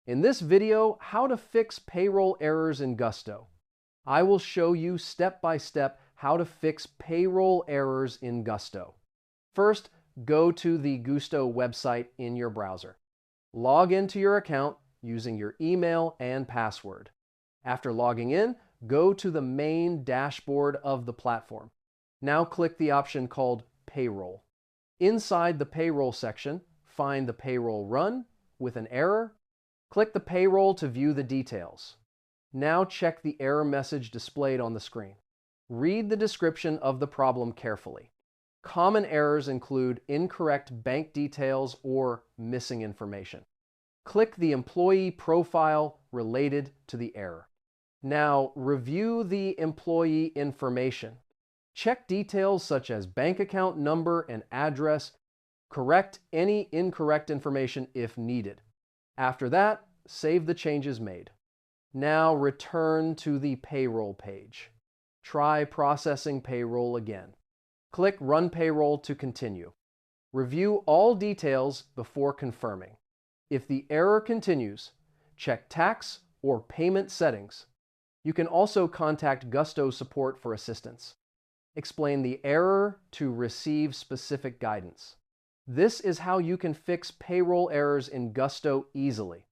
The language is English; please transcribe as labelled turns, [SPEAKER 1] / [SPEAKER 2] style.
[SPEAKER 1] In this video, how to fix payroll errors in Gusto. I will show you step by step how to fix payroll errors in Gusto. First, go to the Gusto website in your browser. Log into your account using your email and password. After logging in, go to the main dashboard of the platform. Now click the option called Payroll. Inside the Payroll section, find the payroll run with an error. Click the payroll to view the details. Now check the error message displayed on the screen. Read the description of the problem carefully. Common errors include incorrect bank details or missing information. Click the employee profile related to the error. Now review the employee information. Check details such as bank account number and address. Correct any incorrect information if needed. After that, save the changes made. Now return to the payroll page. Try processing payroll again. Click Run Payroll to continue. Review all details before confirming. If the error continues, check tax or payment settings. You can also contact Gusto support for assistance. Explain the error to receive specific guidance. This is how you can fix payroll errors in Gusto easily.